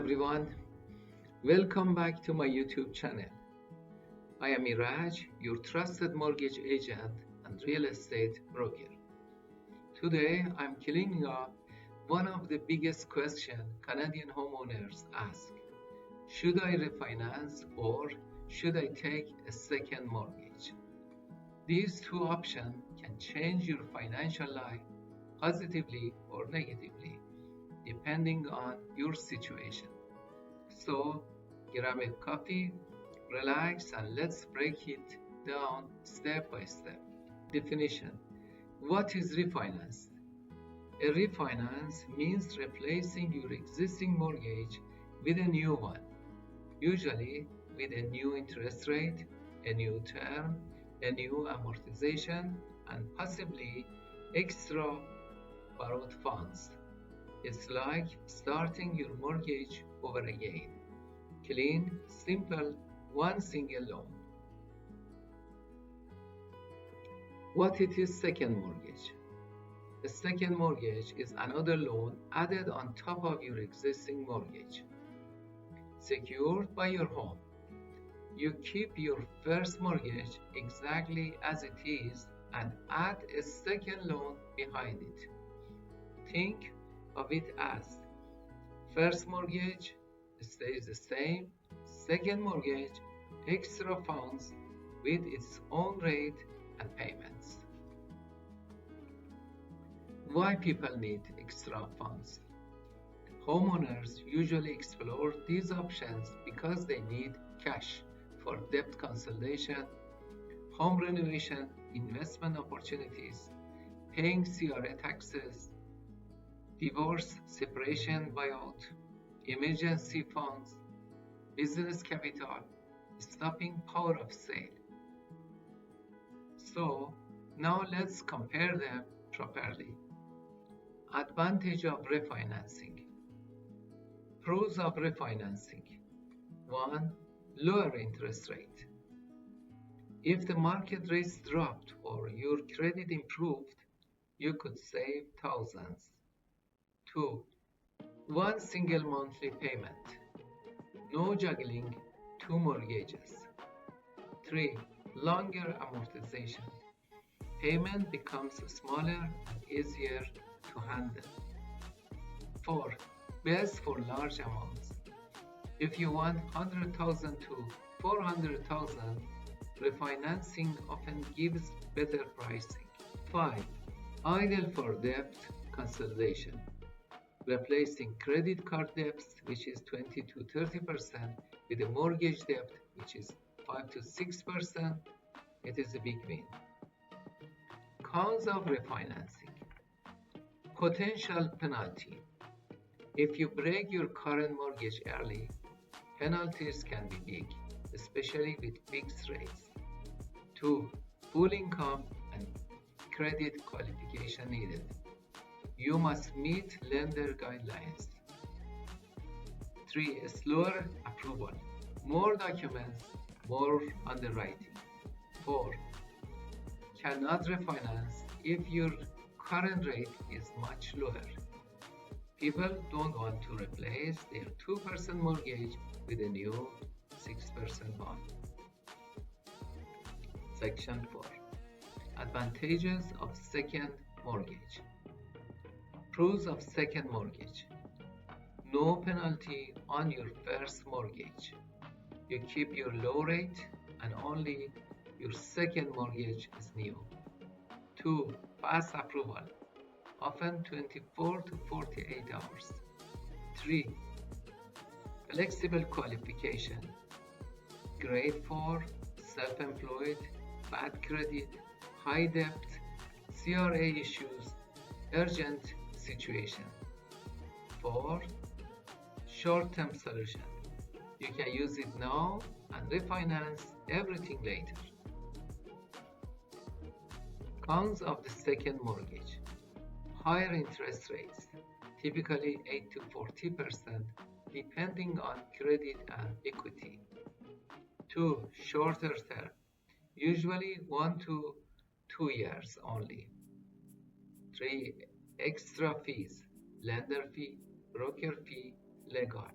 everyone, welcome back to my YouTube channel. I am Iraj, your trusted mortgage agent and real estate broker. Today I'm cleaning up one of the biggest questions Canadian homeowners ask. Should I refinance or should I take a second mortgage? These two options can change your financial life positively or negatively, depending on your situation. So grab a coffee, relax, and let's break it down step by step. Definition: what is refinance? A refinance means replacing your existing mortgage with a new one, usually with a new interest rate, a new term, a new amortization, and possibly extra borrowed funds. It's like starting your mortgage over again. Clean, simple, one single loan. What it is second mortgage? A second mortgage is another loan added on top of your existing mortgage, secured by your home. You keep your first mortgage exactly as it is and add a second loan behind it. Think of it as first mortgage stays the same, second mortgage extra funds with its own rate and payments. Why people need extra funds? Homeowners usually explore these options because they need cash for debt consolidation, home renovation, investment opportunities, paying CRA taxes, divorce, separation, buyout, emergency funds, business capital, stopping power of sale. So now let's compare them properly. Advantage of refinancing. Pros of refinancing. 1. Lower interest rate. If the market rates dropped or your credit improved, you could save thousands. 2. One single monthly payment. No juggling two mortgages. 3. Longer amortization. Payment becomes smaller and easier to handle. 4. Best for large amounts. If you want 100,000 to 400,000, refinancing often gives better pricing. 5. Ideal for debt consolidation. Replacing credit card debts, which is 20 to 30%, with a mortgage debt, which is 5 to 6%, it is a big win. Cons of refinancing. Potential penalty. If you break your current mortgage early, penalties can be big, especially with fixed rates. 2. Full income and credit qualification needed. You must meet lender guidelines. 3. Slower approval. More documents, more underwriting. 4. Cannot refinance if your current rate is much lower. People don't want to replace their 2% mortgage with a new 6% bond. Section 4. Advantages of second mortgage. Pros of second mortgage. No penalty on your first mortgage. You keep your low rate and only your second mortgage is new. 2. Fast approval, often 24 to 48 hours. 3. Flexible qualification. Grade 4, self-employed, bad credit, high debt, CRA issues, urgent situation. 4. Short-term solution. You can use it now and refinance everything later. Cons of the second mortgage. Higher interest rates, typically 8 to 40%, depending on credit and equity. 2. Shorter term, usually 1 to 2 years only. 3. Extra fees, lender fee, broker fee, legal.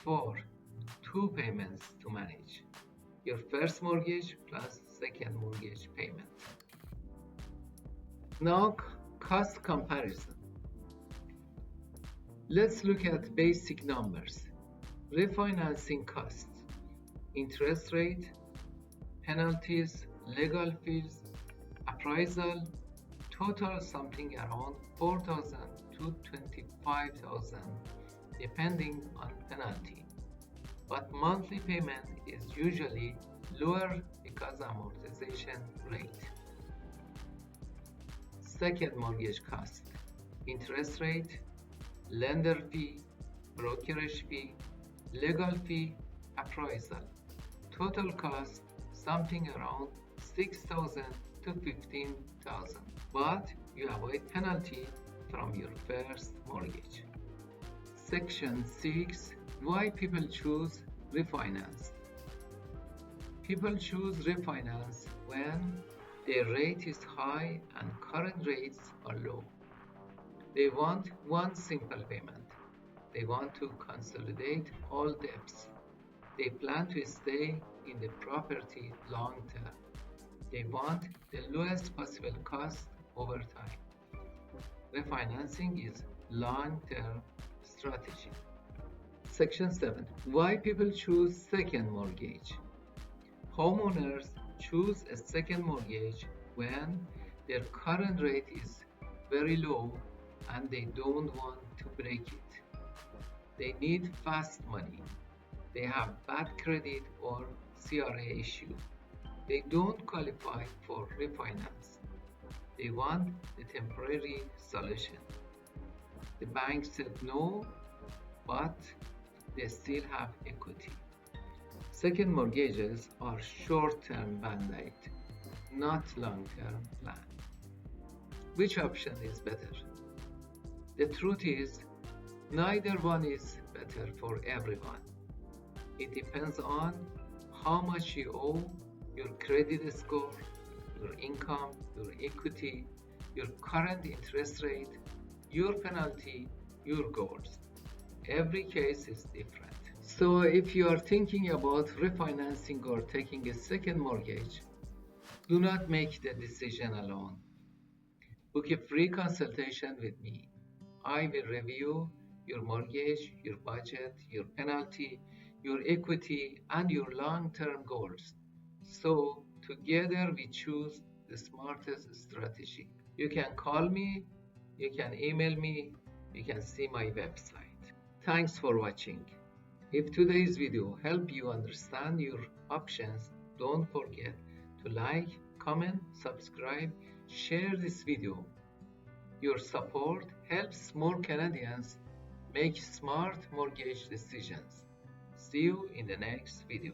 for 2 payments to manage: your first mortgage plus second mortgage payment. Now, cost comparison. Let's look at basic numbers. Refinancing costs: interest rate, penalties, legal fees, appraisal, total something around 4,000 to 25,000 depending on penalty. But monthly payment is usually lower because amortization rate. Second mortgage cost: interest rate, lender fee, brokerage fee, legal fee, appraisal. Total cost something around 6,000 to 15,000, but you avoid penalty from your first mortgage. Section 6: Why people choose refinance. People choose refinance when their rate is high and current rates are low. They want one simple payment. They want to consolidate all debts. They plan to stay in the property long term. They want the lowest possible cost over time. Refinancing is long-term strategy. Section 7: Why people choose second mortgage. Homeowners choose a second mortgage when their current rate is very low and they don't want to break it. They need fast money. They have bad credit or CRA issue. They don't qualify for refinance. They want the temporary solution. The bank said no, but they still have equity. Second mortgages are short-term band-aid, not long-term plan. Which option is better? The truth is, neither one is better for everyone. It depends on how much you owe, your credit score, your income, your equity, your current interest rate, your penalty, your goals. Every case is different. So if you are thinking about refinancing or taking a second mortgage, do not make the decision alone. Book a free consultation with me. I will review your mortgage, your budget, your penalty, your equity, and your long-term goals. So together we choose the smartest strategy. You can call me, you can email me, you can see my website. Thanks for watching. If today's video helped you understand your options, don't forget to like, comment, subscribe, share this video. Your support helps more Canadians make smart mortgage decisions. See you in the next video.